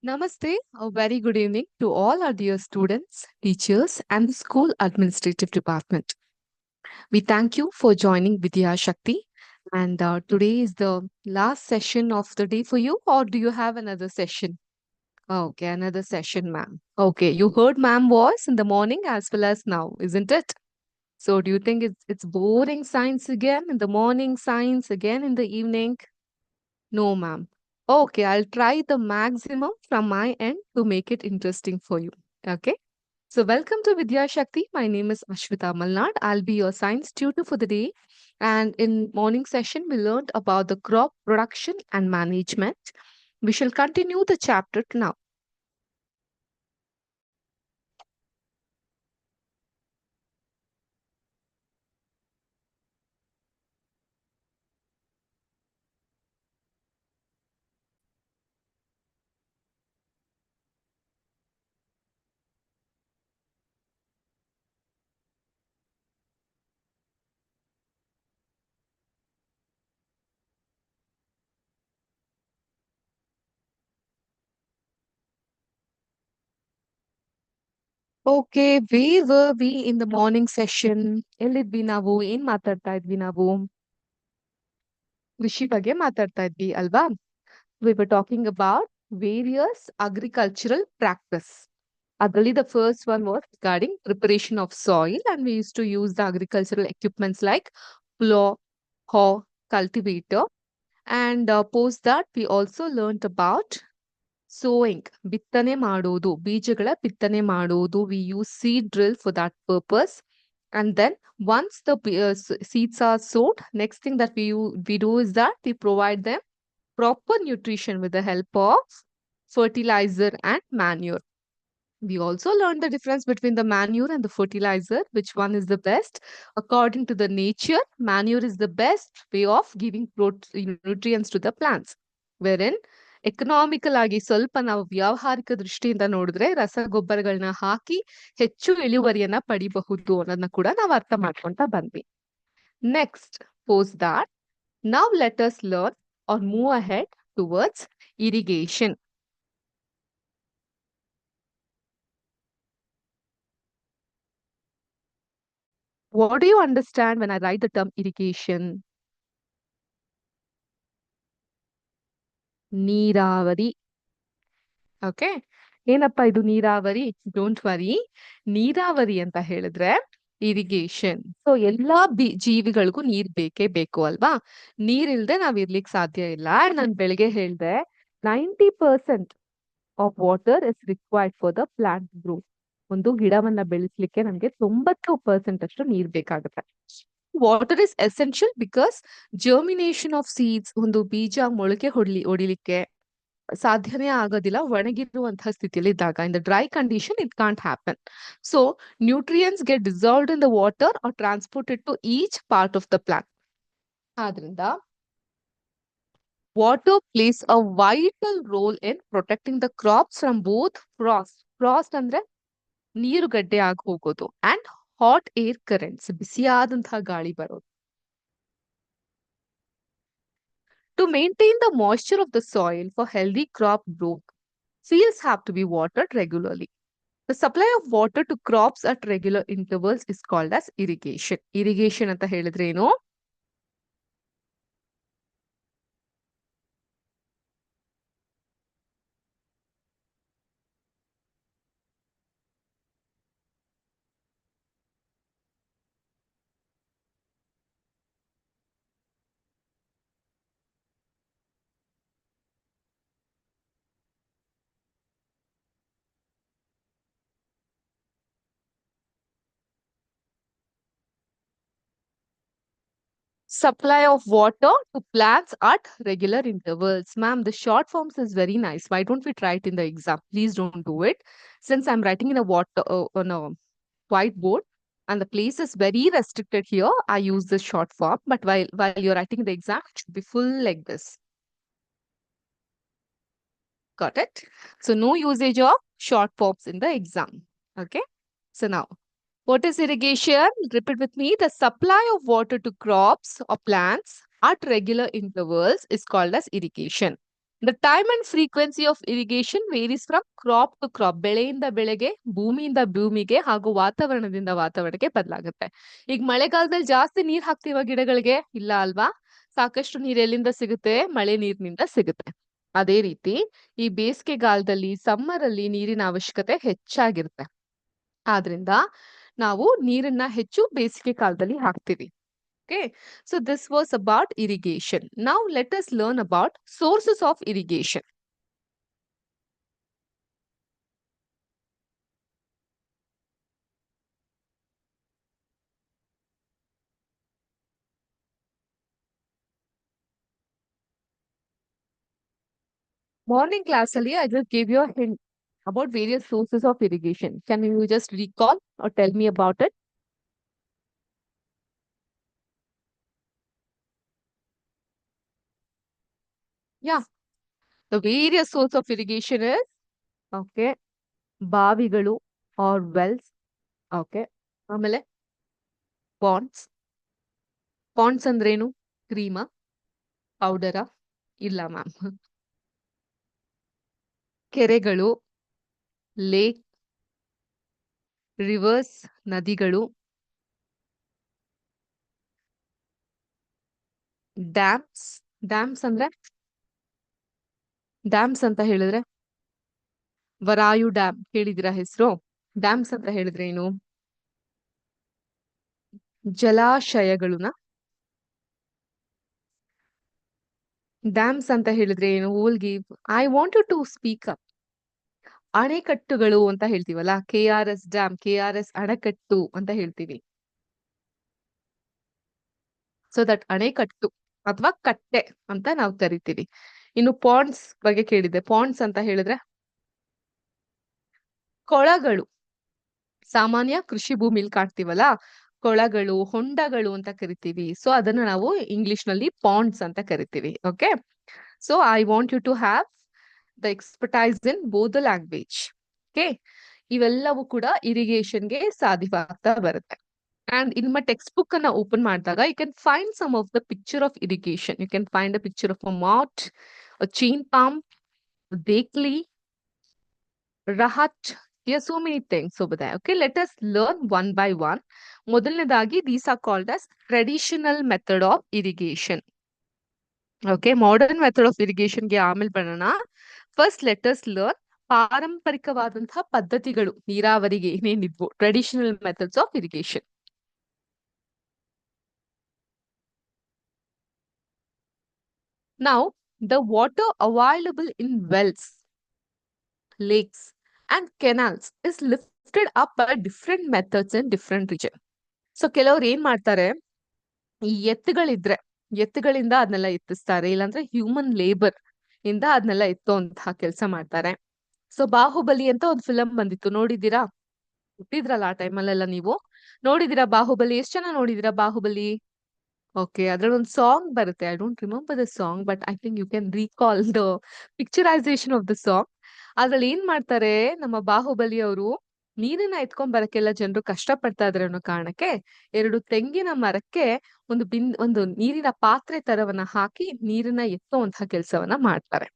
Namaste, a very good evening to all our dear students, teachers, and the school administrative department. We thank you for joining Vidya Shakti. And today is the last session of the day for you, or do you have another session? Okay, another session, ma'am. Okay, you heard ma'am voice in the morning as well as now, isn't it? So, do you think it's boring science again in the morning, science again in the evening? No, ma'am. Okay, I'll try the maximum from my end to make it interesting for you. Okay. So, welcome to Vidya Shakti. My name is Ashwita Malnad. I'll be your science tutor for the day. And in morning session, we learned about the crop production and management. We shall continue the chapter now. Okay, where were we in the morning session? ಎಲ್ಲಿದ್ವಿ ನಾವು ಏನ್ ಮಾತಾಡ್ತಾ ಇದ್ವಿ ನಾವು ಕೃಷಿ ಬಗ್ಗೆ ಮಾತಾಡ್ತಾ ಇದ್ವಿ ಅಲ್ವಾ? We were talking about various agricultural practice. Adali, the first one was regarding preparation of soil, and we used to use the agricultural equipments like plow, hoe, cultivator, and post that we also learnt about sowing, ಬಿತ್ತನೆ ಮಾಡೋದು, ಬೀಜಗಳ ಬಿತ್ತನೆ ಮಾಡೋದು. We use seed drill for that purpose. And then once the seeds are sowed, next thing that we do is that we provide them proper nutrition with the help of fertilizer and manure. We also learned the difference between the manure and the fertilizer, which one is the best. According to the nature, manure is the best way of giving nutrients to the plants. Wherein economical ಆಗಿ ಸ್ವಲ್ಪ ನಾವು ವ್ಯಾವಹಾರಿಕ ದೃಷ್ಟಿಯಿಂದ ನೋಡಿದ್ರೆ ರಸಗೊಬ್ಬರಗಳನ್ನ ಹಾಕಿ ಹೆಚ್ಚು ಇಳುವರಿಯನ್ನ ಪಡಿಬಹುದು ಅನ್ನೋದನ್ನ ಕೂಡ ನಾವು ಅರ್ಥ ಮಾಡ್ಕೊಂತ ಬಂದ್ವಿ. Next, post that now let us learn or move ahead towards irrigation. What do you understand when I write the term irrigation? ನೀರಾವರಿ. ಓಕೆ, ಏನಪ್ಪಾ ಇದು ನೀರಾವರಿ? Don't worry. ನೀರಾವರಿ ಅಂತ ಹೇಳಿದ್ರೆ ಇರಿಗೇಷನ್. ಸೊ ಎಲ್ಲಾ ಜೀವಿಗಳಿಗೂ ನೀರ್ ಬೇಕೇ ಬೇಕು ಅಲ್ವಾ? ನೀರಿಲ್ದೆ ನಾವ್ ಇರ್ಲಿಕ್ ಸಾಧ್ಯ ಇಲ್ಲ. ನಾನ್ ಬೆಳಿಗ್ಗೆ ಹೇಳ್ದೆ 90% of water is required for the plant growth. ಒಂದು ಗಿಡವನ್ನ ಬೆಳೆಸ್ಲಿಕ್ಕೆ ನಮ್ಗೆ 90% ಅಷ್ಟು ನೀರ್ ಬೇಕಾಗುತ್ತೆ. Water is essential because germination of seeds, ಒಂದು ಬೀಜ ಮೊಳಕೆ ಹೊಡಿಲಿಕ್ಕೆ ಸಾಧ್ಯನೇ ಆಗೋದಿಲ್ಲ ಒಣಗಿರುವಂತಹ ಸ್ಥಿತಿಯಲ್ಲಿ ಇದ್ದಾಗ. In the dry condition it can't happen. So nutrients get dissolved in the water are transported to each part of the plant. ಆದ್ರಿಂದ water plays a vital role in protecting the crops from both frost. Frost ಅಂದ್ರೆ ನೀರುಗಡ್ಡೆ ಆಗಿ ಹೋಗೋದು and hot air currents, ಬಿಸಿಯಾದಂತಹ ಗಾಳಿ ಬರೋದು. To maintain the moisture of the soil for healthy crop growth, fields have to be watered regularly. The supply of water to crops at regular intervals is called as irrigation. Irrigation ಅಂತ ಹೇಳಿದ್ರೆ ಏನು? Supply of water to plants at regular intervals. Ma'am, the short forms is very nice. Why don't we try it in the exam? Please don't do it. Since I'm writing in a on a whiteboard and the place is very restricted here, I use this short form. But while you're writing the exam, it should be full like this. Got it? So no usage of short forms in the exam. Okay. So now, what is irrigation? Repeat with me. The supply of water to crops or plants at regular intervals is called as irrigation. The time and frequency of irrigation varies from crop to crop. ಬೆಳೆಯಿಂದ ಬೆಳೆಗೆ, ಭೂಮಿಯಿಂದ ಭೂಮಿಗೆ ಹಾಗೂ ವಾತಾವರಣದಿಂದ ವಾತಾವರಣಕ್ಕೆ ಬದಲಾಗುತ್ತೆ. ಈಗ ಮಳೆಗಾಲದಲ್ಲಿ ಜಾಸ್ತಿ ನೀರ್ ಹಾಕ್ತಿವ ಗಿಡಗಳಿಗೆ? ಇಲ್ಲ ಅಲ್ವಾ? ಸಾಕಷ್ಟು ನೀರ್ ಎಲ್ಲಿಂದ ಸಿಗುತ್ತೆ? ಮಳೆ ನೀರಿನಿಂದ ಸಿಗುತ್ತೆ. ಅದೇ ರೀತಿ ಈ ಬೇಸಿಗೆಗಾಲದಲ್ಲಿ, ಸಮ್ಮರ್ ಅಲ್ಲಿ ನೀರಿನ ಅವಶ್ಯಕತೆ ಹೆಚ್ಚಾಗಿರುತ್ತೆ. ಆದ್ರಿಂದ ನಾವು ನೀರನ್ನ ಹೆಚ್ಚು ಬೇಸಿಗೆ ಕಾಲದಲ್ಲಿ ಹಾಕ್ತಿವಿ. Okay, so this was about irrigation. Now let us learn about sources of irrigation. Morning class ali, I just gave you a hint about various sources of irrigation. Can you just recall or tell me about it? Yeah, the various source of irrigation is, okay, ಬಾವಿಗಳು or wells. Okay, ಆಮೇಲೆ ponds. Ponds ಅಂದ್ರೇನು? ಕ್ರೀಮಾ? ಪೌಡರಾ? ಇಲ್ಲ ma'am. ಕೆರೆಗಳು, lake, reverse, ನದಿಗಳು, dams. Dams ಅಂದ್ರೆ, dams ಅಂತ ಹೇಳಿದ್ರೆ ವರಾಯು dam ಕೇಳಿದಿರಾ ಹೆಸರು? ಡ್ಯಾಮ್ಸ್ ಅಂತ ಹೇಳಿದ್ರೆ ಏನು? ಜಲಾಶಯಗಳನ್ನ. ಡ್ಯಾಮ್ಸ್ ಅಂತ ಹೇಳಿದ್ರೆ ಏನು? Will give, I want to speak up. ಅಣೆಕಟ್ಟುಗಳು ಅಂತ ಹೇಳ್ತೀವಲ್ಲ, KRS ಡ್ಯಾಮ್, KRS ಅಣೆಕಟ್ಟು ಅಂತ ಹೇಳ್ತೀವಿ. ಸೊ ದಟ್ ಅಣೆಕಟ್ಟು ಅಥವಾ ಕಟ್ಟೆ ಅಂತ ನಾವು ಕರಿತೀವಿ. ಇನ್ನು ಪಾಂಡ್ಸ್ ಬಗ್ಗೆ ಕೇಳಿದೆ. ಪಾಂಡ್ಸ್ ಅಂತ ಹೇಳಿದ್ರೆ ಕೊಳಗಳು. ಸಾಮಾನ್ಯ ಕೃಷಿ ಭೂಮಿಲಿ ಕಾಣ್ತೀವಲ್ಲ, ಕೊಳಗಳು, ಹೊಂಡಗಳು ಅಂತ ಕರಿತೀವಿ. ಸೊ ಅದನ್ನ ನಾವು ಇಂಗ್ಲಿಷ್ ನಲ್ಲಿ ಪಾಂಡ್ಸ್ ಅಂತ ಕರಿತೀವಿ. Okay, so I want you to have the expertise in both the language. Okay, ಇವೆಲ್ಲವೂ ಕೂಡ ಇರಿಗೇಷನ್ಗೆ ಸಾಧ್ಯವಾಗ್ತಾ ಬರುತ್ತೆ. ಅಂಡ್ ನಿಮ್ಮ ಟೆಕ್ಸ್ಟ್ ಬುಕ್ ಅನ್ನ ಓಪನ್ ಮಾಡಿದಾಗ you can find some of the picture of irrigation. You can find a picture of a moat, a chain pump, dhekli, rahat. There are so many things over there. Okay, let us learn one by one. ಮೊದಲನೇದಾಗಿ, these are called as traditional method of irrigation. Okay, modern method of irrigation ಗೆ ಆಮೇಲೆ ಬರೋಣ. First let us learn ಪಾರಂಪರಿಕವಾದಂತಹ ಪದ್ಧತಿಗಳು ನೀರಾವರಿಗೆ ಏನೇನಿದ್ವು, traditional methods of irrigation. Now, the water available in wells, lakes, and canals is lifted up by different methods in different region. So ಕೆಲವ್ರು ಏನ್ ಮಾಡ್ತಾರೆ, ಈ ಎತ್ತುಗಳಿದ್ರೆ ಎತ್ತುಗಳಿಂದ ಅದನ್ನೆಲ್ಲ ಎತ್ತಿಸ್ತಾರೆ, ಇಲ್ಲಾಂದ್ರೆ ಹ್ಯೂಮನ್ ಲೇಬರ್ ಇಂದ ಅದನ್ನೆಲ್ಲ ಎತ್ತುವಂತಹ ಕೆಲಸ ಮಾಡ್ತಾರೆ. ಸೊ ಬಾಹುಬಲಿ ಅಂತ ಒಂದು ಫಿಲಂ ಬಂದಿತ್ತು, ನೋಡಿದೀರಾ? ಹುಟ್ಟಿದ್ರಲ್ಲ ಆ ಟೈಮಲ್ಲೆಲ್ಲ ನೀವು. ನೋಡಿದೀರಾ ಬಾಹುಬಲಿ? ಎಷ್ಟ್ ಜನ ನೋಡಿದೀರಾ ಬಾಹುಬಲಿ? ಓಕೆ, ಅದ್ರಲ್ಲಿ ಒಂದು ಸಾಂಗ್ ಬರುತ್ತೆ. I don't remember the song, but I think you can recall the picturisation of the song. ಅದ್ರಲ್ಲಿ ಏನ್ ಮಾಡ್ತಾರೆ, ನಮ್ಮ ಬಾಹುಬಲಿ ಅವರು ನೀರನ್ನ ಎತ್ಕೊಂಡ್ ಬರಕ್ಕೆಲ್ಲ ಜನರು ಕಷ್ಟ ಪಡ್ತಾ ಇದ್ರೆ ಅನ್ನೋ ಕಾರಣಕ್ಕೆ ಎರಡು ತೆಂಗಿನ ಮರಕ್ಕೆ ಒಂದು ನೀರಿನ ಪಾತ್ರೆ ತರವನ್ನ ಹಾಕಿ ನೀರನ್ನ ಎತ್ತುವಂತಹ ಕೆಲಸವನ್ನ ಮಾಡ್ತಾರೆ.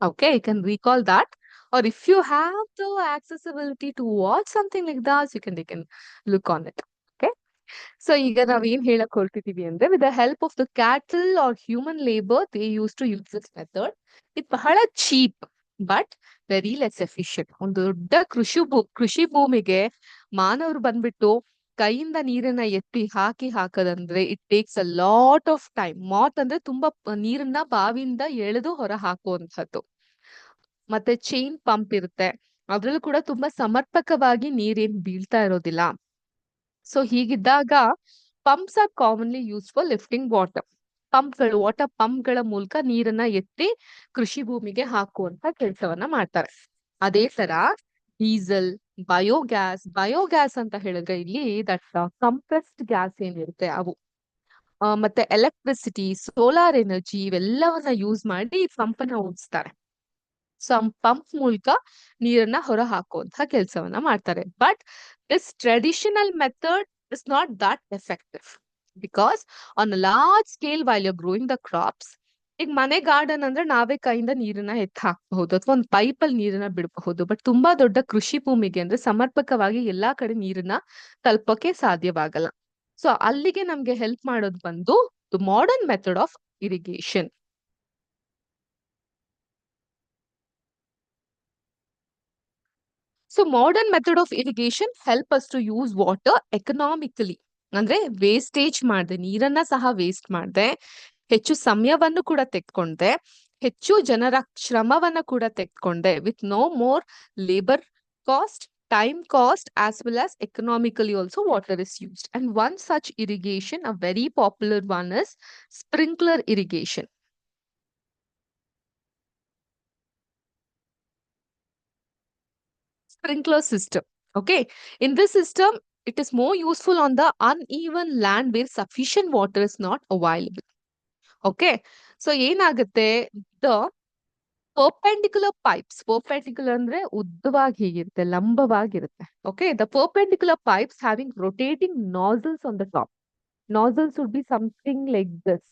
Okay, you can recall that, or if you have the accessibility to watch something like that, you can look on it. Okay, so ಈಗ ನಾವ್ ಏನ್ ಹೇಳಕ್ ಹೊರಟಿದೀವಿ ಅಂದ್ರೆ, with the help of the cattle or human labour they used to use this method. ಇದು ಬಹಳ cheap but very less efficient. ಒಂದು ದೊಡ್ಡ ಕೃಷಿ ಭೂಮಿಗೆ ಮಾನವರು ಬಂದ್ಬಿಟ್ಟು ಕೈಯಿಂದ ನೀರನ್ನ ಎತ್ತಿ ಹಾಕದಂದ್ರೆ it takes a lot of time. ಮಾತ್ ಅಂದ್ರೆ ತುಂಬಾ ನೀರನ್ನ ಬಾವಿಯಿಂದ ಎಳೆದು ಹೊರ ಹಾಕುವಂಥದ್ದು. ಮತ್ತೆ ಚೈನ್ ಪಂಪ್ ಇರುತ್ತೆ, ಅದ್ರಲ್ಲೂ ಕೂಡ ತುಂಬಾ ಸಮರ್ಪಕವಾಗಿ ನೀರೇನ್ ಬೀಳ್ತಾ ಇರೋದಿಲ್ಲ. ಸೊ ಹೀಗಿದ್ದಾಗ pumps are commonly used for lifting water. Water ಪಂಪ್ಗಳ ಮೂಲಕ ನೀರನ್ನ ಎತ್ತಿ ಕೃಷಿ ಭೂಮಿಗೆ ಹಾಕುವಂತ ಕೆಲಸವನ್ನ ಮಾಡ್ತಾರೆ. ಅದೇ ತರ ಡೀಸೆಲ್, ಬಯೋಗ್ಯಾಸ್ ಅಂತ ಹೇಳಿದ್ರೆ ಇಲ್ಲಿ ದಟ್ ಕಂಪ್ರೆಸ್ಡ್ ಗ್ಯಾಸ್ ಏನಿರುತ್ತೆ ಅವು, ಮತ್ತೆ ಎಲೆಕ್ಟ್ರಿಸಿಟಿ, ಸೋಲಾರ್ ಎನರ್ಜಿ, ಇವೆಲ್ಲವನ್ನ ಯೂಸ್ ಮಾಡಿ ಪಂಪ್ ಅನ್ನ ಓಡಿಸ್ತಾರೆ. ಸೊ ಪಂಪ್ ಮೂಲಕ ನೀರನ್ನ ಹೊರ ಹಾಕುವಂತ ಕೆಲಸವನ್ನ ಮಾಡ್ತಾರೆ. But this traditional method is not that effective, because on a large scale while you are growing the crops, ಈಗ ಮನೆ ಗಾರ್ಡನ್ ಅಂದ್ರೆ ನಾವೇ ಕೈಯಿಂದ ನೀರನ್ನ ಎತ್ತಿ ಹಾಕಬಹುದು ಅಥವಾ ಒಂದು ಪೈಪ್ ಅಲ್ಲಿ ನೀರನ್ನ ಬಿಡಬಹುದು. ಬಟ್ ತುಂಬಾ ದೊಡ್ಡ ಕೃಷಿ ಭೂಮಿಗೆ ಅಂದ್ರೆ ಸಮರ್ಪಕವಾಗಿ ಎಲ್ಲಾ ಕಡೆ ನೀರನ್ನ ತಲುಪಕ್ಕೆ ಸಾಧ್ಯವಾಗಲ್ಲ. ಸೊ ಅಲ್ಲಿಗೆ ನಮ್ಗೆ ಹೆಲ್ಪ್ ಮಾಡೋದು ಬಂದು modern method of irrigation. So modern method of irrigation help us to use water economically. ಅಂದ್ರೆ ವೇಸ್ಟೇಜ್ ಮಾಡದೆ, ನೀರನ್ನ ಸಹ ವೇಸ್ಟ್ ಮಾಡದೆ, ಹೆಚ್ಚು ಸಮಯವನ್ನು ಕೂಡ ತೆಗೆದುಕೊಂಡೆ, ಹೆಚ್ಚು ಜನರ ಶ್ರಮವನ್ನ ಕೂಡ ತೆಗೆದುಕೊಂಡೆ, with no more labour cost, time cost, as well as economically also water is used. And one such irrigation, a very popular one, is sprinkler irrigation. Sprinkler system. Okay. In this system, it is more useful on the uneven land where sufficient water is not available. Okay. So ಏನಾಗುತ್ತೆ, the perpendicular pipes, perpendicular ಅಂದ್ರೆ ಉದ್ದವಾಗಿ ಹೀಗಿರುತ್ತೆ, ಲಂಬವಾಗಿರುತ್ತೆ. Okay. The perpendicular pipes having rotating nozzles on the top. Nozzles would be something like this.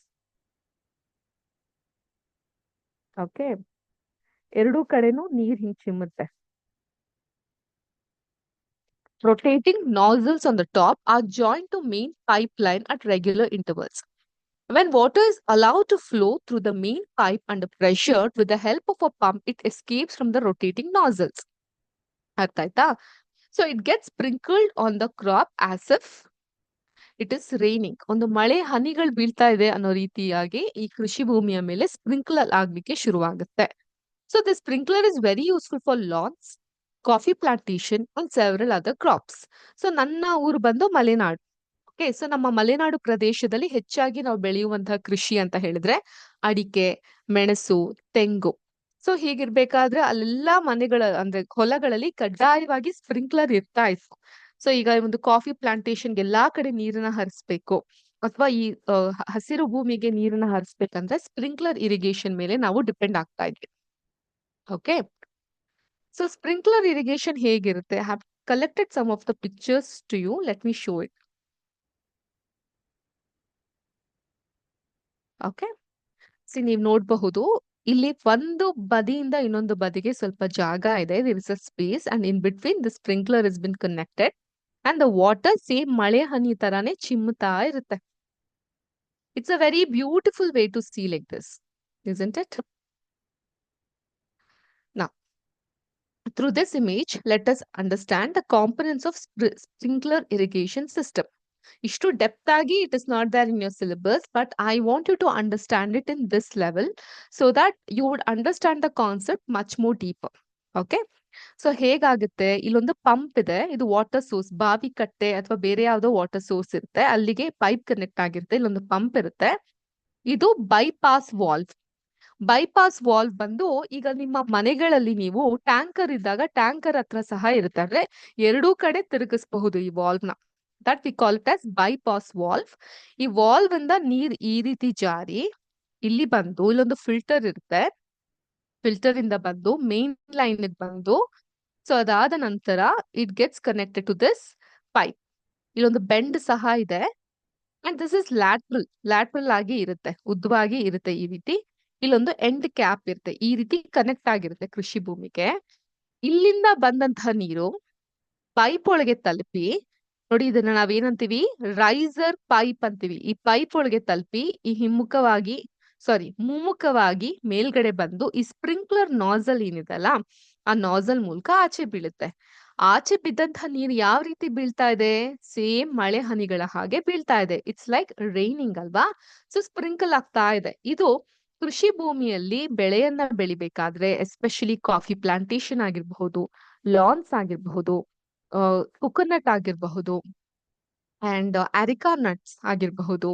Okay. ಎರಡೂ ಕಡೆನೂ ನೀರ್ ಹಿಂಗ್ ಚಿಮ್ಮುತ್ತೆ. Rotating nozzles on the top are joined to main pipeline at regular intervals. When water is allowed to flow through the main pipe under pressure, with the help of a pump, it escapes from the rotating nozzles. ಅರ್ಥ ಆಯ್ತಾ? So it gets sprinkled on the crop as if it is raining. ಒಂದು ಮಳೆ ಹನಿಗಳು ಬೀಳ್ತಾ ಇದೆ ಅನ್ನೋ ರೀತಿಯಾಗಿ ಈ ಕೃಷಿ ಭೂಮಿಯ ಮೇಲೆ ಸ್ಪ್ರಿಂಕ್ಲರ್ ಆಗ್ಲಿಕ್ಕೆ ಶುರುವಾಗುತ್ತೆ. So the sprinkler is very useful for lawns, coffee plantation and several other crops. So ನನ್ನ ಊರು ಬಂದು ಮಲೆನಾಡು. ಓಕೆ, ಸೊ ನಮ್ಮ ಮಲೆನಾಡು ಪ್ರದೇಶದಲ್ಲಿ ಹೆಚ್ಚಾಗಿ ನಾವು ಬೆಳೆಯುವಂತಹ ಕೃಷಿ ಅಂತ ಹೇಳಿದ್ರೆ ಅಡಿಕೆ, ಮೆಣಸು, ತೆಂಗು. ಸೊ ಹೀಗಿರ್ಬೇಕಾದ್ರೆ ಅಲ್ಲೆಲ್ಲಾ ಮನೆಗಳ ಅಂದ್ರೆ ಹೊಲಗಳಲ್ಲಿ ಕಡ್ಡಾಯವಾಗಿ ಸ್ಪ್ರಿಂಕ್ಲರ್ ಇರ್ತಾ ಇತ್ತು. ಸೊ ಈಗ ಒಂದು ಕಾಫಿ ಪ್ಲಾಂಟೇಶನ್ಗೆ ಎಲ್ಲಾ ಕಡೆ ನೀರನ್ನ ಹರಿಸ್ಬೇಕು ಅಥವಾ ಈ ಹಸಿರು ಭೂಮಿಗೆ ನೀರನ್ನ ಹರಿಸ್ಬೇಕಂದ್ರೆ ಸ್ಪ್ರಿಂಕ್ಲರ್ ಇರಿಗೇಷನ್ ಮೇಲೆ ನಾವು ಡಿಪೆಂಡ್ ಆಗ್ತಾ ಇದ್ವಿ. ಓಕೆ, ಸೊ ಸ್ಪ್ರಿಂಕ್ಲರ್ ಇರಿಗೇಷನ್ ಹೇಗಿರುತ್ತೆ? I have collected some of the pictures to you. Let me show it. Okay, ನೀವು ನೋಡಬಹುದು ಇಲ್ಲಿ ಒಂದು ಬದಿಯಿಂದ ಇನ್ನೊಂದು ಬದಿಗೆ ಸ್ವಲ್ಪ ಜಾಗ ಇದೆ. There is a space and in between the sprinkler is bin connected and the water same ಮಳೆ ಹನಿ ತರಾನೇ ಚಿಮ್ಮುತ್ತಾ ಇರುತ್ತೆ. It's a very beautiful way to see like this, isn't it? Now, through this image, let us understand the components of sprinkler irrigation system. Ishtu depth agi, it is not there in your syllabus, but I want you to understand it in this level so that you would understand the concept much more deeper. Okay? So ಹೇಗಾಗುತ್ತೆ, ಇಲ್ಲೊಂದು pump ಇದೆ, ಇದು water source, ಬಾವಿ ಕಟ್ಟೆ ಅಥವಾ ಬೇರೆ ಯಾವ್ದೋ water source ಇರುತ್ತೆ, ಅಲ್ಲಿಗೆ ಪೈಪ್ ಕನೆಕ್ಟ್ ಆಗಿರುತ್ತೆ, ಇಲ್ಲೊಂದು ಪಂಪ್ ಇರುತ್ತೆ. ಇದು ಬೈಪಾಸ್ ವಾಲ್ವ್. ಬೈಪಾಸ್ ವಾಲ್ವ್ ಬಂದು ಈಗ ನಿಮ್ಮ ಮನೆಗಳಲ್ಲಿ ನೀವು ಟ್ಯಾಂಕರ್ ಇದ್ದಾಗ ಟ್ಯಾಂಕರ್ ಹತ್ರ ಸಹ ಇರುತ್ತೆ, ಅಂದ್ರೆ ಎರಡೂ ಕಡೆ ತಿರುಗಿಸಬಹುದು ಈ ವಾಲ್ವ್ ನ. That we call it as bypass valve. ಈ ವಾಲ್ವ್ ಇಂದ ನೀರ್ ಈ ರೀತಿ ಜಾರಿ ಇಲ್ಲಿ ಬಂದು ಇಲ್ಲೊಂದು ಫಿಲ್ಟರ್ ಇರುತ್ತೆ, ಫಿಲ್ಟರ್ ಇಂದ ಬಂದು ಮೇನ್ ಲೈನ್ ಬಂದು, ಸೊ ಅದಾದ ನಂತರ it gets connected to this pipe. ಇಲ್ಲೊಂದು ಬೆಂಡ್ ಸಹ ಇದೆ ಅಂಡ್ ದಿಸ್ ಇಸ್ ಲ್ಯಾಟ್ರಲ್ ಆಗಿ ಇರುತ್ತೆ, ಉದ್ದವಾಗಿ ಇರುತ್ತೆ ಈ ರೀತಿ. ಇಲ್ಲೊಂದು ಎಂಡ್ ಕ್ಯಾಪ್ ಇರುತ್ತೆ, ಈ ರೀತಿ ಕನೆಕ್ಟ್ ಆಗಿರುತ್ತೆ ಕೃಷಿ ಭೂಮಿಗೆ. ಇಲ್ಲಿಂದ ಬಂದಂತಹ ನೀರು ಪೈಪ್ ಒಳಗೆ ತಲುಪಿ, ನೋಡಿ ಇದನ್ನ ನಾವೇನಂತೀವಿ, ರೈಸರ್ ಪೈಪ್ ಅಂತೀವಿ. ಈ ಪೈಪ್ ಒಳಗೆ ತಲುಪಿ ಈ ಮುಮ್ಮುಖವಾಗಿ ಮೇಲ್ಗಡೆ ಬಂದು ಈ ಸ್ಪ್ರಿಂಕ್ಲರ್ ನಾಸಲ್ ಏನಿದೆಲ್ಲ ಆ ನಾಸಲ್ ಮೂಲಕ ಆಚೆ ಬೀಳುತ್ತೆ. ಆಚೆ ಬಿದ್ದಂತಹ ನೀರು ಯಾವ ರೀತಿ ಬೀಳ್ತಾ ಇದೆ? ಸೇಮ್ ಮಳೆ ಹನಿಗಳ ಹಾಗೆ ಬೀಳ್ತಾ ಇದೆ. ಇಟ್ಸ್ ಲೈಕ್ ರೈನಿಂಗ್ ಅಲ್ವಾ? ಸೊ ಸ್ಪ್ರಿಂಕಲ್ ಆಗ್ತಾ ಇದೆ. ಇದು ಕೃಷಿ ಭೂಮಿಯಲ್ಲಿ ಬೆಳೆಯನ್ನ ಬೆಳಿಬೇಕಾದ್ರೆ, ಎಸ್ಪೆಷಲಿ ಕಾಫಿ ಪ್ಲಾಂಟೇಶನ್ ಆಗಿರಬಹುದು, ಲಾನ್ಸ್ ಆಗಿರಬಹುದು, ಕೊಕೊನಟ್ ಆಗಿರಬಹುದು, ಅಂಡ್ ಅರಿಕಾ ನಟ್ಸ್ ಆಗಿರಬಹುದು,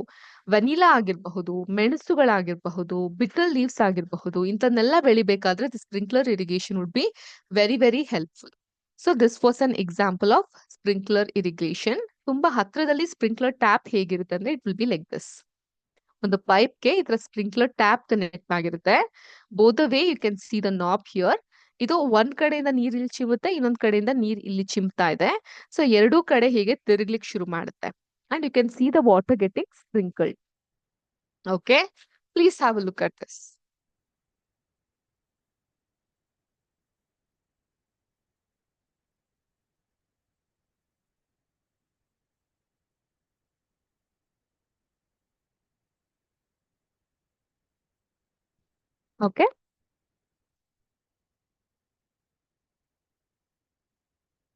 ವೆನಿಲಾ ಆಗಿರಬಹುದು, ಮೆಣಸುಗಳಾಗಿರಬಹುದು, ಬಿಟಲ್ ಲೀವ್ಸ್ ಆಗಿರಬಹುದು, ಇಂಥನ್ನೆಲ್ಲ ಬೆಳಿಬೇಕಾದ್ರೆ the sprinkler irrigation would be very very helpful. So this was an example of sprinkler irrigation. ತುಂಬಾ ಹತ್ರದಲ್ಲಿ ಸ್ಪ್ರಿಂಕ್ಲರ್ ಟ್ಯಾಪ್ ಹೇಗಿರುತ್ತೆ ಅಂದ್ರೆ it will be like this. ಒಂದು ಪೈಪ್ಗೆ ಇದರ ಸ್ಪ್ರಿಂಕ್ಲರ್ ಟ್ಯಾಪ್ ಕನೆಕ್ಟ್ ಆಗಿರುತ್ತೆ. Both the way you can see the knob here. ಇದು ಒಂದ್ ಕಡೆಯಿಂದ ನೀರ್ ಇಲ್ಲಿ ಚಿಮ್ಮುತ್ತೆ, ಇನ್ನೊಂದ್ ಕಡೆಯಿಂದ ನೀರ್ ಇಲ್ಲಿ ಚಿಮ್ತಾ ಇದೆ. ಸೊ ಎರಡೂ ಕಡೆ ಹೀಗೆ ತಿರುಗ್ಲಿಕ್ಕೆ ಶುರು ಮಾಡುತ್ತೆ and you can see the water getting sprinkled. Okay, Please have a look at this. Okay.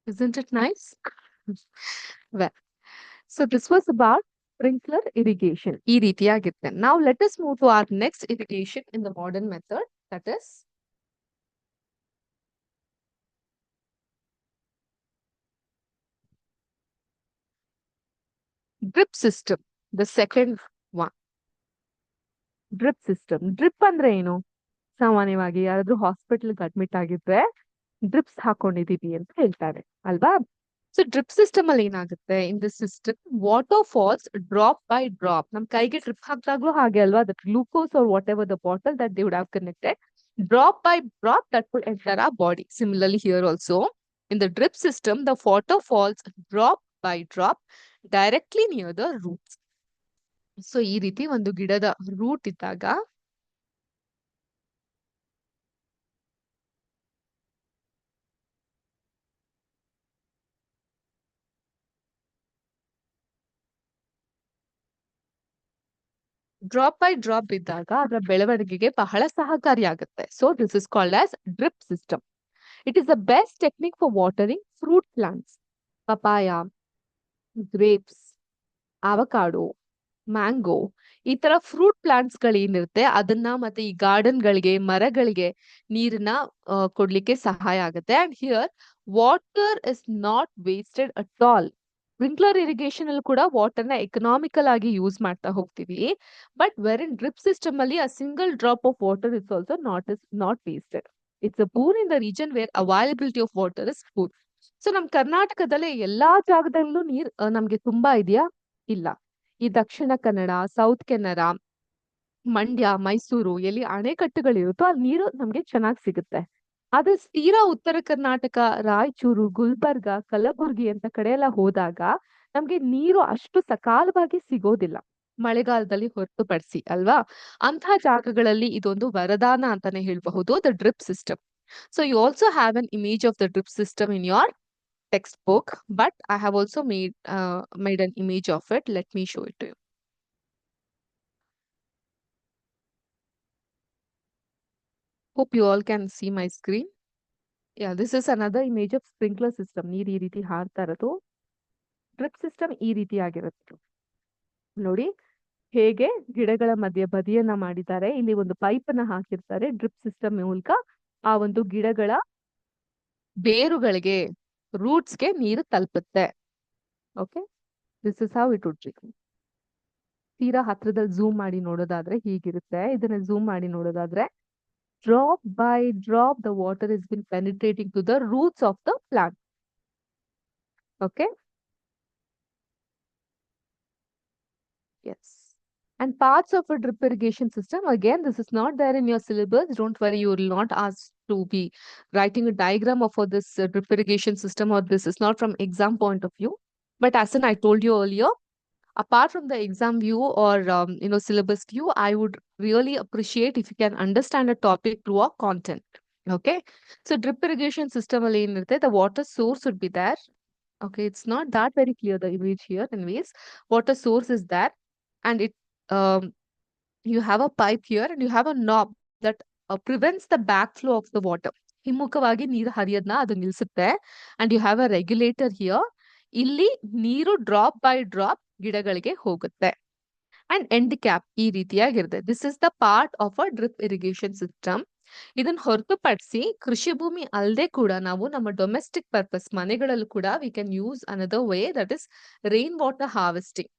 Isn't it nice? Well, so this was about sprinkler irrigation. ಈ ರೀತಿಯಾಗಿರುತ್ತೆ. Now let us move to our next irrigation in the modern method, that is drip system, the second one. Drip system. Drip ಅಂದ್ರೆ ಏನು? ಸಾಮಾನ್ಯವಾಗಿ ಯಾರಾದ್ರೂ ಹಾಸ್ಪಿಟಲ್ಗೆ admit ಆಗಿದ್ರೆ drips ಹಾಕೊಂಡಿದೀವಿ ಅಂತ ಹೇಳ್ತಾರೆ ಅಲ್ವಾ? ಸೊ ಡ್ರಿಪ್ ಸಿಸ್ಟಮ್ ಅಲ್ಲಿ ಏನಾಗುತ್ತೆ, in this system water falls drop by drop. ನಮ್ ಕೈಗೆ ಡ್ರಿಪ್ ಹಾಕ್ದಾಗ್ಲೂ ಹಾಗೆ ಅಲ್ವಾ, that glucose or whatever the bottle that they would have connected, drop by drop that will enter our body. Similarly here also, in the drip system, the water falls drop by drop directly near the roots. So ಈ ರೀತಿ ಒಂದು ಗಿಡದ root ಇದ್ದಾಗ drop by drop ಬಿದ್ದಾಗ ಅದರ ಬೆಳವಣಿಗೆಗೆ ಬಹಳ ಸಹಕಾರಿಯಾಗುತ್ತೆ. So this is called as drip system. It is the best technique for watering fruit plants. Papaya, grapes, avocado, mango, ಈ ತರ ಫ್ರೂಟ್ ಪ್ಲಾಂಟ್ಸ್ ಗಳು ಏನಿರುತ್ತೆ ಅದನ್ನ ಮತ್ತೆ ಈ ಗಾರ್ಡನ್ ಗಳಿಗೆ, ಮರಗಳಿಗೆ ನೀರನ್ನ ಕೊಡ್ಲಿಕ್ಕೆ ಸಹಾಯ ಆಗುತ್ತೆ. And here water is not wasted at all. Sprinkler irrigation ಅಲ್ಲಿ ಕೂಡ ವಾಟರ್ ನ ಎಕನಾಮಿಕಲ್ ಆಗಿ ಯೂಸ್ ಮಾಡ್ತಾ ಹೋಗ್ತೀವಿ. But where in drip system ಅಲ್ಲಿ a single drop of water is also not wasted. It's a poor in the region where availability of water is poor. So ನಮ್ ಕರ್ನಾಟಕದಲ್ಲೇ ಎಲ್ಲಾ ಜಾಗದಲ್ಲೂ ನೀರ್ ನಮ್ಗೆ ತುಂಬಾ ಇದೆಯಾ? ಇಲ್ಲ. ಈ ದಕ್ಷಿಣ ಕನ್ನಡ, ಸೌತ್ ಕೆನರಾ, ಮಂಡ್ಯ, ಮೈಸೂರು ಎಲ್ಲಿ ಅಣೆಕಟ್ಟುಗಳಿರುತ್ತೋ ಅಲ್ಲಿ ನೀರು ನಮ್ಗೆ ಚೆನ್ನಾಗಿ ಸಿಗುತ್ತೆ. ಆದ್ರೆ ತೀರಾ ಉತ್ತರ ಕರ್ನಾಟಕ, ರಾಯಚೂರು, ಗುಲ್ಬರ್ಗ, ಕಲಬುರ್ಗಿ ಅಂತ ಕಡೆ ಎಲ್ಲ ಹೋದಾಗ ನಮ್ಗೆ ನೀರು ಅಷ್ಟು ಸಕಾಲವಾಗಿ ಸಿಗೋದಿಲ್ಲ, ಮಳೆಗಾಲದಲ್ಲಿ ಹೊರತುಪಡಿಸಿ ಅಲ್ವಾ? ಅಂತಹ ಜಾಗಗಳಲ್ಲಿ ಇದೊಂದು ವರದಾನ ಅಂತಾನೆ ಹೇಳ್ಬಹುದು, the drip system. So you also have an image of the drip system in your textbook, but I have also made an image of it. Let me show it to you. Hope you all can see my screen. Yeah, this is another image of sprinkler system. ನೀರ್ ಈ ರೀತಿ ಹಾರ್ತಾ ಇರೋದು. Drip system ಈ ರೀತಿ ಆಗಿರುತ್ತೆ ನೋಡಿ. ಹೇಗೆ ಗಿಡಗಳ ಮಧ್ಯೆ ಬದಿಯನ್ನ ಮಾಡಿದ್ದಾರೆ, ಇಲ್ಲಿ ಒಂದು ಪೈಪ್ ಅನ್ನ ಹಾಕಿರ್ತಾರೆ. ಡ್ರಿಪ್ ಸಿಸ್ಟಮ್ ಮೂಲಕ ಆ ಒಂದು ಗಿಡಗಳ ಬೇರುಗಳಿಗೆ, ರೂಟ್ಸ್ಗೆ ನೀರು ತಲುಪುತ್ತೆ. Okay, this is how it would be. ತೀರಾ ಹತ್ರದಲ್ಲಿ ಝೂಮ್ ಮಾಡಿ ನೋಡೋದಾದ್ರೆ ಹೀಗಿರುತ್ತೆ. ಇದನ್ನ ಝೂಮ್ ಮಾಡಿ ನೋಡೋದಾದ್ರೆ drop by drop the water has been penetrating to the roots of the plant. Okay. Yes. And parts of a drip irrigation system, again, this is not there in your syllabus. Don't worry, you will not ask to be writing a diagram of this drip irrigation system, or this is not from exam point of view. But as I told you earlier, apart from the exam view or syllabus view, I would really appreciate if you can understand a topic through a content. Okay, so drip irrigation system alli enirutte, the water source would be there. Okay, it's not that very clear, the image here. Anyways, water source is there, and it you have a pipe here and you have a knob that prevents the backflow of the water. ಹಿಮ್ಮುಖವಾಗಿ ನೀರು ಹರಿಯೋದನ್ನ ಅದು ನಿಲ್ಸುತ್ತೆ. And you have a regulator here. ಇಲ್ಲಿ ನೀರು drop by drop ಗಿಡಗಳಿಗೆ ಹೋಗುತ್ತೆ. And end cap ಈ ರೀತಿಯಾಗಿರುತ್ತೆ. This is the part of a drip irrigation system. ಇದನ್ನ ಹೊರತುಪಡಿಸಿ ಕೃಷಿ ಭೂಮಿ ಅಲ್ಲದೆ ಕೂಡ ನಾವು ನಮ್ಮ ಡೊಮೆಸ್ಟಿಕ್ ಪರ್ಪಸ್ ಮನೆಗಳಲ್ಲೂ ಕೂಡ we can use another way, that is rain water harvesting.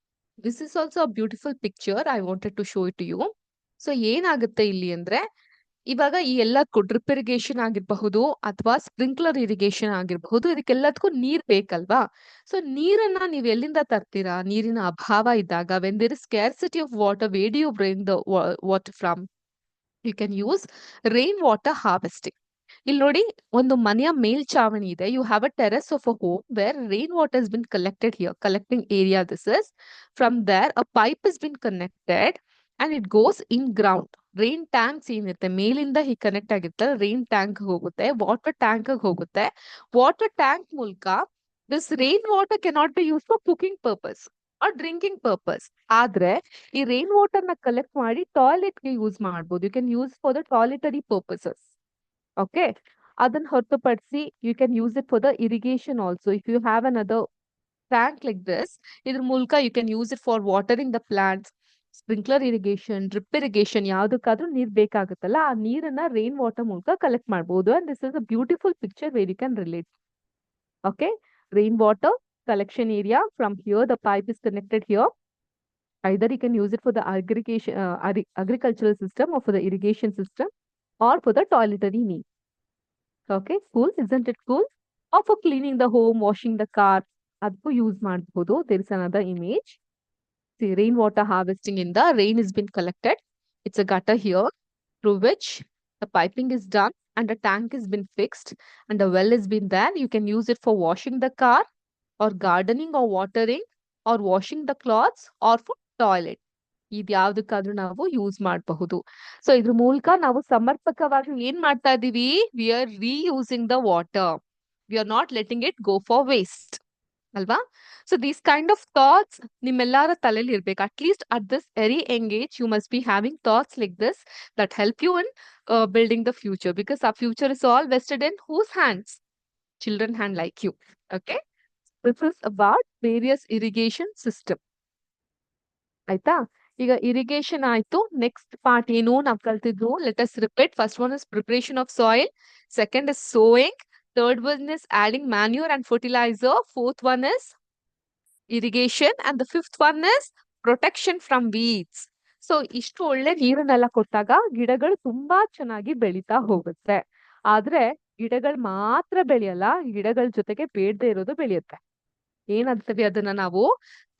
This is also a beautiful picture. I wanted to show it to you. So ಏನಾಗುತ್ತೆ ಇಲ್ಲಿ ಅಂದ್ರೆ, ಇವಾಗ ಈ ಎಲ್ಲದಕ್ಕೂ ಡ್ರಿಪ್ ಇರಿಗೇಷನ್ ಆಗಿರಬಹುದು ಅಥವಾ ಸ್ಪ್ರಿಂಕ್ಲರ್ ಇರಿಗೇಷನ್ ಆಗಿರಬಹುದು, ಇದಕ್ಕೆಲ್ಲದಕ್ಕೂ ನೀರ್ ಬೇಕಲ್ವಾ? ಸೊ ನೀರನ್ನ ನೀವ್ ಎಲ್ಲಿಂದ ತರ್ತೀರಾ? ನೀರಿನ ಅಭಾವ ಇದ್ದಾಗ, when there is scarcity of water, where do you bring the water from? You can use rain water harvesting. ಇಲ್ಲಿ ನೋಡಿ, ಒಂದು ಮನೆಯ ಮೇಲ್ಚಾವಣಿ ಇದೆ. You have a terrace of a home where rain water has been collected here, collecting area this is. From there a pipe has been connected and it goes in ground. Rain tanks ಏನಿರುತ್ತೆ ಮೇಲಿಂದ ಹೀಗೆ connect ಆಗಿರುತ್ತೆ, rain tank ಹೋಗುತ್ತೆ, water tank ಹೋಗುತ್ತೆ. Water tank ಮೂಲಕ this rain water cannot be use for cooking purpose or drinking purpose. ಆದ್ರೆ ಈ rain water ನ ಕಲೆಕ್ಟ್ ಮಾಡಿ ಟಾಯ್ಲೆಟ್ಗೆ ಯೂಸ್ ಮಾಡ್ಬೋದು. You can use for the toiletry purposes. Okay, ಅದನ್ನ ಹೊರತುಪಡಿಸಿ you can use it for the irrigation also. If you have another tank like this, ಇದ್ರ ಮೂಲಕ you can use it for watering the plants, sprinkler irrigation, drip irrigation, ಯಾವ್ದಕ್ಕಾದ್ರೂ ನೀರ್ ಬೇಕಾಗುತ್ತಲ್ಲ ಆ ನೀರನ್ನ rain water ಮೂಲಕ ಕಲೆಕ್ಟ್ ಮಾಡಬಹುದು. And this is a beautiful picture where you can relate. Okay, rain water collection area. From here the pipe is connected here. Either you can use it for the agricultural system or for the irrigation system or for the toiletary need. Okay, cool, isn't it cool? Or for cleaning the home, washing the car, adku use ಮಾಡಬಹುದು. There is another image. See, rainwater harvesting. In the rain has been collected. It's a gutter here through which the piping is done and the tank has been fixed and the well has been there. You can use it for washing the car or gardening or watering or washing the clothes or for toilet. ಇದ್ಯಾವ್ದಕ್ಕಾದ್ರೂ ನಾವು use ಮಾಡಬಹುದು. So ಇದ್ರ ಮೂಲಕ ನಾವು ಸಮರ್ಪಕವಾಗಿ ಏನ್ ಮಾಡ್ತಾ ಇದೀವಿ? We are reusing the water. We are not letting it go for waste ಅಲ್ವಾ? So these kind of thoughts ನಿಮ್ಮೆಲ್ಲರ ತಲೆಯಲ್ಲಿ ಇರ್ಬೇಕು. At least at this very young age you must be having thoughts like this that help you in building the future, because our future is all vested in whose hands? Children hand like you. Okay, this is about various irrigation system. ಆಯ್ತಾ? ಈಗ irrigation ಆಯ್ತು. Next part ಏನು ನಾವು ಕಲ್ತಿದ್ವು? Let us repeat. First one is preparation of soil, second is sowing, third one is adding manure and fertiliser, fourth one is irrigation, and the fifth one is protection from weeds. So ಇಷ್ಟು ಒಳ್ಳೆ ನೀರನ್ನೆಲ್ಲ ಕೊಟ್ಟಾಗ ಗಿಡಗಳು ತುಂಬಾ ಚೆನ್ನಾಗಿ ಬೆಳೀತಾ ಹೋಗುತ್ತೆ. ಆದ್ರೆ ಗಿಡಗಳು ಮಾತ್ರ ಬೆಳೆಯಲ್ಲ, ಗಿಡಗಳ ಜೊತೆಗೆ ಬೇಡದೆ ಇರೋದು ಬೆಳೆಯುತ್ತೆ. ಏನಂತೀವಿ ಅದನ್ನ ನಾವು?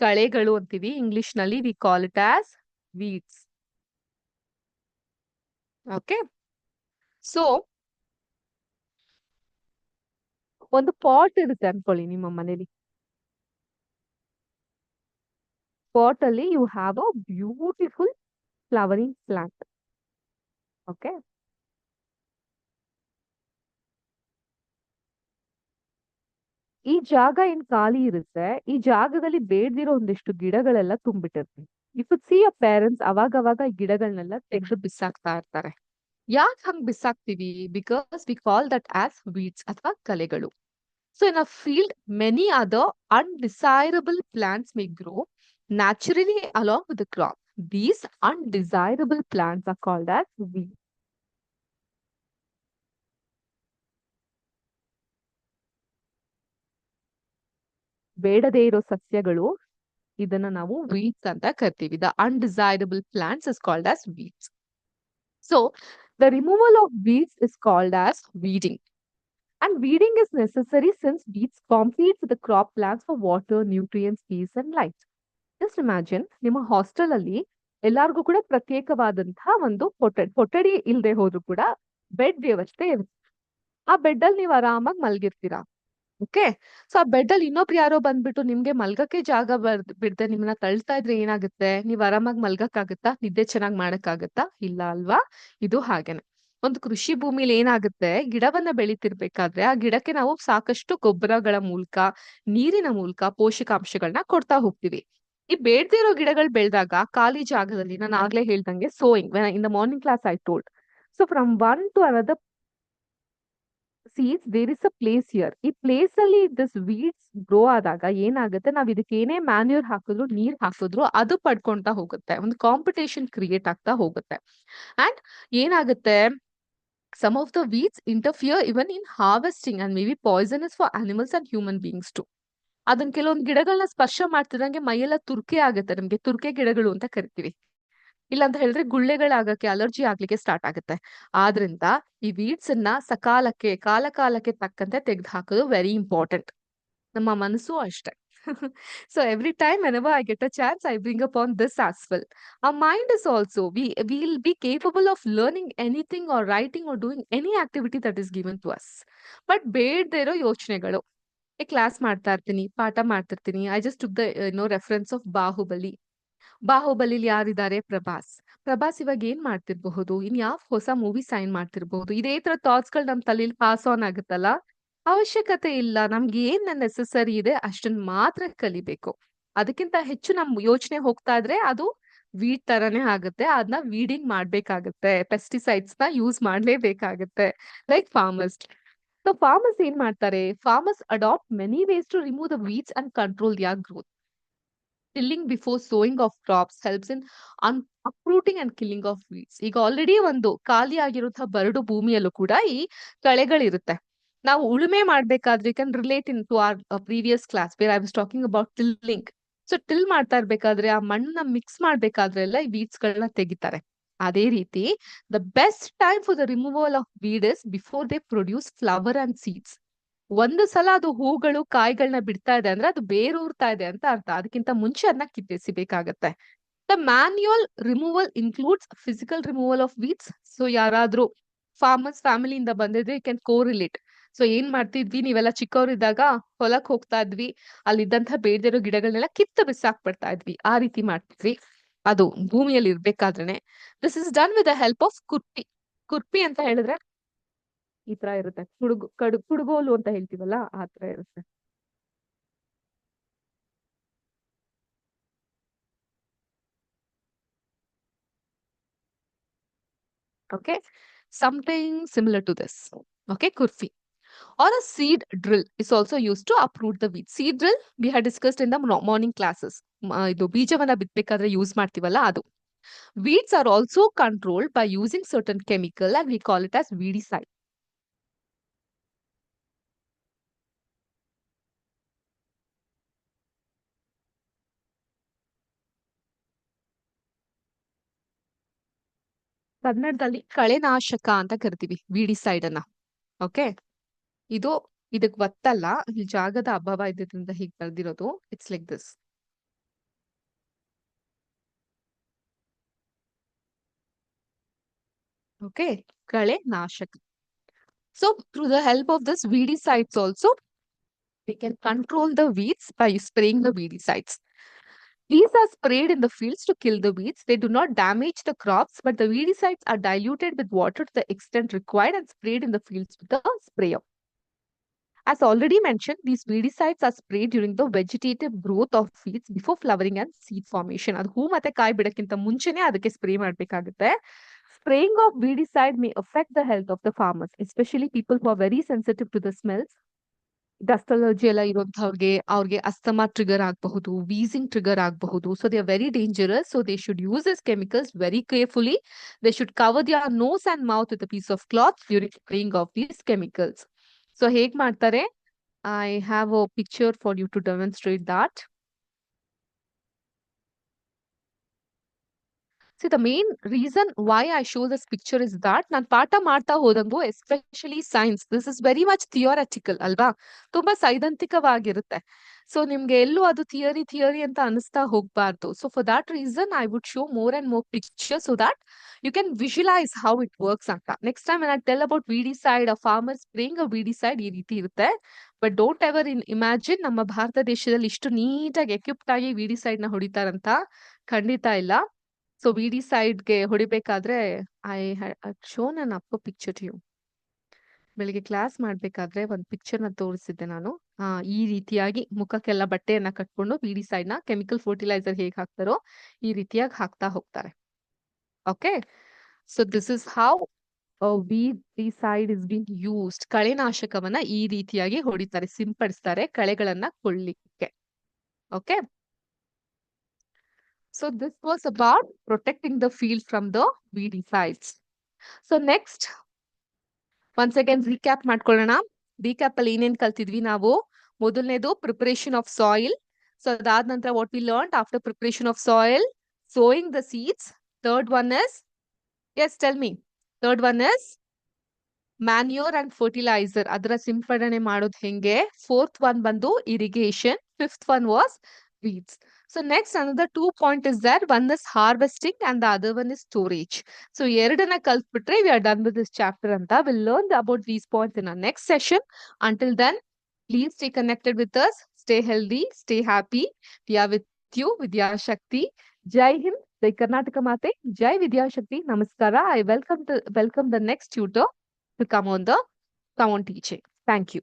ಕಳೆಗಳು ಅಂತೀವಿ. ಇಂಗ್ಲಿಷ್ ನಲ್ಲಿ we call it as weeds. Okay, so ಒಂದು ಪಾಟ್ ಇರುತ್ತೆ ಅನ್ಕೊಳ್ಳಿ ನಿಮ್ಮ ಮನೇಲಿ. ಪಾಟ್ ಅಲ್ಲಿ you have a beautiful flowering plant. Okay, ಈ ಜಾಗ ಏನ್ ಖಾಲಿ ಇರುತ್ತೆ, ಈ ಜಾಗದಲ್ಲಿ ಬೇಡದಿರೋ ಒಂದಿಷ್ಟು ಗಿಡಗಳೆಲ್ಲ ತುಂಬಿಟ್ಟಿರ್ತೀವಿ. ಇಫ್ ಸಿ ಅ ಪೇರೆಂಟ್ಸ್ ಅವಾಗ ಗಿಡಗಳನ್ನೆಲ್ಲ ತೆಗೆದು ಬಿಸಾಕ್ತಾ ಇರ್ತಾರೆ. ಯಾಕೆ ಹಂಗ್ ಬಿಸಾಕ್ತಿವಿ? Because we call that as weeds ಅಥವಾ ಕಲೆಗಳು. So in a field many other undesirable plants may grow naturally along with the crop. These undesirable plants are called as weeds. ಬೇಡದೇ ಇರೋ ಸಸ್ಯಗಳು, ಇದನ್ನ ನಾವು weeds ಅಂತ ಕರಿತೀವಿ. The undesirable plants is called as weeds. So the removal of weeds is called as weeding. And weeding is necessary since weeds compete with the crop plants for water, nutrients, peace and light. Just imagine, ನಿಮ್ಮ hostel ಅಲ್ಲಿ ಎಲ್ಲಾರ್ಗೂ ಕೂಡ ಪ್ರತ್ಯೇಕವಾದಂತಹ ಒಂದು ಕೊಠಡಿ ಇಲ್ಲದೆ ಹೋದ್ರು ಕೂಡ bed ವ್ಯವಸ್ಥೆ ಇರುತ್ತೆ. ಆ ಬೆಡ್ ಅಲ್ಲಿ ನೀವು ಆರಾಮಾಗಿ ಮಲ್ಗಿರ್ತೀರಾ. ಓಕೆ, ಸೊ ಆ ಬೆಡ್ ಅಲ್ಲಿ ಇನ್ನೊಬ್ರು ಯಾರೋ ಬಂದ್ಬಿಟ್ಟು ನಿಮ್ಗೆ ಮಲ್ಗಕ್ಕೆ ಜಾಗ ಬಿಡದೆ ನಿಮ್ಮನ್ನ ತಳ್ತಾ ಇದ್ರೆ ಏನಾಗುತ್ತೆ? ನೀವ್ ಆರಾಮಾಗಿ ಮಲ್ಗಕ್ಕಾಗತ್ತಾ? ನಿದ್ದೆ ಚೆನ್ನಾಗಿ ಮಾಡಕ್ಕಾಗತ್ತಾ? ಇಲ್ಲ ಅಲ್ವಾ? ಇದು ಹಾಗೇನೆ. ಒಂದು ಕೃಷಿ ಭೂಮಿಲಿ ಏನಾಗುತ್ತೆ, ಗಿಡವನ್ನ ಬೆಳಿತಿರ್ಬೇಕಾದ್ರೆ ಆ ಗಿಡಕ್ಕೆ ನಾವು ಸಾಕಷ್ಟು ಗೊಬ್ಬರಗಳ ಮೂಲಕ, ನೀರಿನ ಮೂಲಕ ಪೋಷಕಾಂಶಗಳನ್ನ ಕೊಡ್ತಾ ಹೋಗ್ತೀವಿ. ಈ ಬೇಡದೇ ಇರೋ ಗಿಡಗಳು ಬೆಳೆದಾಗ ಖಾಲಿ ಜಾಗದಲ್ಲಿ, ನಾನು ಆಗ್ಲೇ ಹೇಳ್ದಂಗೆ sowing in the morning class I told. So from one to another seeds there is a place here. ಈ ಪ್ಲೇಸ್ ಅಲ್ಲಿ ದಿಸ್ ವೀಡ್ಸ್ ಗ್ರೋ ಆದಾಗ ಏನಾಗುತ್ತೆ, ನಾವ್ ಇದಕ್ಕೆ ಏನೇ ಮ್ಯಾನ್ಯೂರ್ ಹಾಕಿದ್ರು, ನೀರ್ ಹಾಕಿದ್ರು ಅದು ಪಡ್ಕೊಂತಾ ಹೋಗುತ್ತೆ. ಒಂದು ಕಾಂಪಿಟೇಷನ್ ಕ್ರಿಯೇಟ್ ಆಗ್ತಾ ಹೋಗುತ್ತೆ. ಅಂಡ್ ಏನಾಗುತ್ತೆ, some of the weeds interfere even in harvesting and may be poisonous for animals and human beings too. ಅದನ್ನ ಕೆಲವೊಂದು ಗಿಡಗಳನ್ನ ಸ್ಪರ್ಶ ಮಾಡ್ತಿದಂಗೆ ಮೈಯೆಲ್ಲ ತುರ್ಕೆ ಆಗುತ್ತೆ. ನಮ್ಗೆ ತುರ್ಕೆ ಗಿಡಗಳು ಅಂತ ಕರಿತೀವಿ. ಇಲ್ಲ ಅಂತ ಹೇಳಿದ್ರೆ ಗುಳ್ಳೆಗಳಾಗಕ್ಕೆ, ಅಲರ್ಜಿ ಆಗ್ಲಿಕ್ಕೆ ಸ್ಟಾರ್ಟ್ ಆಗುತ್ತೆ. ಆದ್ರಿಂದ ಈ ವೀಡ್ಸ್ ಅನ್ನ ಸಕಾಲಕ್ಕೆ, ಕಾಲಕ್ಕೆ ತಕ್ಕಂತೆ ತೆಗೆದು ಹಾಕೋದು ವೆರಿ ಇಂಪಾರ್ಟೆಂಟ್. ನಮ್ಮ ಮನಸ್ಸು ಅಷ್ಟೇ. So every time whenever I get a chance, I bring upon this as well. Our mind is also, we'll be capable of learning anything or writing or doing any activity that is given to us. But ಬೇಡದೇ ಇರೋ ಯೋಚನೆಗಳು. Class ಮಾಡ್ತಾ ಇರ್ತೀನಿ, ಪಾಠ ಮಾಡ್ತಿರ್ತೀನಿ. I just took the reference of Baahubali. ಬಾಹುಬಲಿಲಿ ಯಾರಿದ್ದಾರೆ? ಪ್ರಭಾಸ್. ಪ್ರಭಾಸ್ ಇವಾಗ ಏನ್ ಮಾಡ್ತಿರ್ಬಹುದು, ಇನ್ ಯಾವ ಹೊಸ ಮೂವಿ ಸೈನ್ ಮಾಡ್ತಿರ್ಬಹುದು, ಇದೇ ತರ ಥಾಟ್ಸ್ ಗಳು ನಮ್ ತಲೆಯಲ್ಲಿ ಪಾಸ್ ಆನ್ ಆಗುತ್ತಲ್ಲ. ಅವಶ್ಯಕತೆ ಇಲ್ಲ, ನಮ್ಗೆ ಏನ್ ನೆಸೆಸರಿ ಇದೆ ಅಷ್ಟನ್ನ ಮಾತ್ರ ಕಲಿಬೇಕು. ಅದಕ್ಕಿಂತ ಹೆಚ್ಚು ನಮ್ ಯೋಚನೆ ಹೋಗ್ತಾ ಇದ್ರೆ ಅದು ವೀಡ್ ತರಾನೇ ಆಗುತ್ತೆ. ಅದನ್ನ ವೀಡಿಂಗ್ ಮಾಡ್ಬೇಕಾಗತ್ತೆ, ಪೆಸ್ಟಿಸೈಡ್ಸ್ ನ ಯೂಸ್ ಮಾಡ್ಲೇಬೇಕಾಗತ್ತೆ. Like farmers. ಸೊ ಫಾರ್ಮರ್ಸ್ ಏನ್ ಮಾಡ್ತಾರೆ, farmers adopt many ways to remove the weeds and control their growth. Tilling before sowing of crops helps in uprooting and killing of weeds. ಈಗ already ಒಂದು ಖಾಲಿ ಆಗಿರುವಂತಹ ಬರಡು ಭೂಮಿಯಲ್ಲೂ ಕೂಡ ಈ ಕಳೆಗಳಿರುತ್ತೆ. ನಾವು ಉಳುಮೆ ಮಾಡ್ಬೇಕಾದ್ರೆ can relate in to our previous class where I was talking about tilling. So till ಮಾಡ್ತಾ ಇರ್ಬೇಕಾದ್ರೆ ಆ ಮಣ್ಣನ್ನ ಮಿಕ್ಸ್ ಮಾಡ್ಬೇಕಾದ್ರೆ ಎಲ್ಲ ಈ ವೀಡ್ಸ್ ಗಳನ್ನ ತೆಗಿತಾರೆ. ಅದೇ ರೀತಿ the best time for the removal of weed is before they produce flower and seeds. ಒಂದು ಸಲ ಅದು ಹೂಗಳು ಕಾಯಿಗಳನ್ನ ಬಿಡ್ತಾ ಇದೆ ಅಂದ್ರೆ ಅದು ಬೇರೂರ್ತಾ ಇದೆ ಅಂತ ಅರ್ಥ. ಅದಕ್ಕಿಂತ ಮುಂಚೆ ಅದನ್ನ ಕಿತ್ತೆಸಿಬೇಕಾಗತ್ತೆ. The manual removal includes physical removal of weeds. So ಯಾರಾದ್ರೂ ಫಾರ್ಮರ್ಸ್ ಫ್ಯಾಮಿಲಿಯಿಂದ ಬಂದಿದ್ರೆ ಯು ಕ್ಯಾನ್ ಕೋರಿಲೇಟ್. ಸೊ ಏನ್ ಮಾಡ್ತಿದ್ವಿ, ನೀವೆಲ್ಲ ಚಿಕ್ಕವರಿದ್ದಾಗ ಹೊಲಕ್ ಹೋಗ್ತಾ ಇದ್ವಿ, ಅಲ್ಲಿದ್ದಂತಹ ಬೇಡದಿರೋ ಗಿಡಗಳನ್ನೆಲ್ಲ ಕಿತ್ತು ಬಿಸಾಕ್ಬಿಡ್ತಾ ಇದ್ವಿ, ಆ ರೀತಿ ಮಾಡ್ತಿದ್ವಿ. ಅದು ಭೂಮಿಯಲ್ಲಿ ಇರ್ಬೇಕಾದ್ರೇನೆ. This is done with the help of khurpi. Khurpi ಅಂತ ಹೇಳಿದ್ರೆ ಈ ತರ ಇರುತ್ತೆ, ಕುಡುಗೋಲು ಅಂತ ಹೇಳ್ತೀವಲ್ಲ, ಆ ತರ ಇರುತ್ತೆ. Okay, something similar to this. Okay, kurfi. Or a seed drill is also used to uproot the weeds. Seed drill we had discussed in the morning classes. ಇದು ಬೀಜವನ್ನ ಬಿತ್ತಬೇಕಾದ್ರೆ ಯೂಸ್ ಮಾಡ್ತೀವಲ್ಲ ಅದು. Weeds are also controlled by using certain chemical and we call it as weedicide. ಕನ್ನಡದಲ್ಲಿ ಕಳೆನಾಶಕ ಅಂತ ಕರಿತೀವಿ weedicide ಅನ್ನ. Okay, ಇದು ಇದಕ್ ಗೊತ್ತಲ್ಲ, ಇಲ್ಲಿ ಜಾಗದ ಅಭಾವ ಇದ್ದಿದ್ರಿಂದ ಹೀಗೆ ಬರ್ದಿರೋದು. It's like this. ಓಕೆ, ಕಳೆನಾಶಕ. So through the help of this weedicides also, we can control the weeds by spraying the weedicides. These are sprayed in the fields to kill the weeds. They do not damage the crops, but the weedicides are diluted with water to the extent required and sprayed in the fields with the sprayer. As already mentioned, these weedicides are sprayed during the vegetative growth of weeds before flowering and seed formation. ಅದು ಹೂ ಮತ್ತೆ ಕಾಯಿ ಬಿಡಕ್ಕಿಂತ ಮುಂಚೆನೆ ಅದಕ್ಕೆ spray ಮಾಡ್ಬೇಕಾಗುತ್ತೆ. Spraying of weedicide may affect the health of the farmers, especially people who are very sensitive to the smells. Dust allergy ಎಲ್ಲ ಇರುವಂತವ್ರಿಗೆ, ಅವ್ರಿಗೆ asthma trigger ಆಗಬಹುದು, ವೀಸಿಂಗ್ ಟ್ರಿಗರ್ ಆಗಬಹುದು. So they are very dangerous. So they should use this chemicals very carefully. They should cover their nose and mouth with a piece of cloth during spraying of these chemicals. So ಹೇಗ್ ಮಾಡ್ತಾರೆ, I have a picture for you to demonstrate that. See, the main reason why I show this picture is that ನಾನು ಪಾಠ ಮಾಡ್ತಾ ಹೋದಂಗು, especially science, this is very much theoretical ಅಲ್ವಾ, ತುಂಬಾ ಸೈದ್ಧಾಂತಿಕವಾಗಿರುತ್ತೆ. So ನಿಮ್ಗೆ ಎಲ್ಲೂ ಅದು ಥಿಯರಿ ಅಂತ ಅನಿಸ್ತಾ ಹೋಗ್ಬಾರ್ದು. So for that reason I would show more and more picture so that you can visualise how it works ಅಂತ. Next time I tell about weedicide, a farmer spraying a weedicide, ಈ ರೀತಿ ಇರುತ್ತೆ. But don't ever imagine ನಮ್ಮ ಭಾರತ ದೇಶದಲ್ಲಿ ಇಷ್ಟು ನೀಟಾಗಿ equipped ಆಗಿ weedicide ನ ಹೊಡಿತಾರಂತ. ಖಂಡಿತ ಇಲ್ಲ. ಸೊ ವಿಡಿಸೈಡ್ಗೆ ಹೊಡಿಬೇಕಾದ್ರೆ I shown an up picture to you. ಬೆಳಿಗ್ಗೆ ಕ್ಲಾಸ್ ಮಾಡ್ಬೇಕಾದ್ರೆ ಒಂದು ಪಿಕ್ಚರ್ ನ ತೋರಿಸಿದ್ದೆ ನಾನು. ಈ ರೀತಿಯಾಗಿ ಮುಖಕ್ಕೆಲ್ಲ ಬಟ್ಟೆಯನ್ನ ಕಟ್ಕೊಂಡು ವಿಡಿಸೈಡ್ ನ, ಕೆಮಿಕಲ್ ಫರ್ಟಿಲೈಸರ್ ಹೇಗೆ ಹಾಕ್ತಾರೋ ಈ ರೀತಿಯಾಗಿ ಹಾಕ್ತಾ ಹೋಗ್ತಾರೆ. Okay, so this is how weedicide is being used. ಕಳೆನಾಶಕವನ್ನ ಈ ರೀತಿಯಾಗಿ ಹೊಡಿತಾರೆ, ಸಿಂಪಡಿಸ್ತಾರೆ ಕಳೆಗಳನ್ನ ಕೊಲ್ಲಿಕ್ಕೆ. Okay, so this was about protecting the field from the weedicides. So next, once again recap ಮಾಡ್ಕೊಳ್ಳೋಣ. ರೀಕ್ಯಾಪ್ ಅಲ್ಲಿ ಏನೇನ್ ಕಲ್ತಿದ್ವಿ ನಾವು. ಮೊದಲನೇದು ಪ್ರಿಪರೇಷನ್ ಆಫ್ ಸಾಯಿಲ್. ಸೊ ಅದಾದ ನಂತರ what we learn after preparation of soil, sowing the seeds. Third one is, yes tell me, third one is manure and fertilizer, ಅದರ ಸಿಂಪಡಣೆ ಮಾಡೋದು ಹೆಂಗೆ. ಫೋರ್ತ್ ಒನ್ ಬಂದು irrigation. Fifth one was weeds. So next another 2 point is there. One is harvesting and the other one is storage. So ಎರಡನ್ನ ಕಲ್ತ್ಬಿಟ್ರೆ we are done with this chapter ಅಂತ. We'll learn about these points in our next session. Until then, please stay connected with us. Stay healthy, stay happy. We are with you, Vidya Shakti. Jai Hind. Jai Karnataka Mate, Jai Vidya Shakti, Namaskara. I welcome the next tutor to come on teaching. Thank you.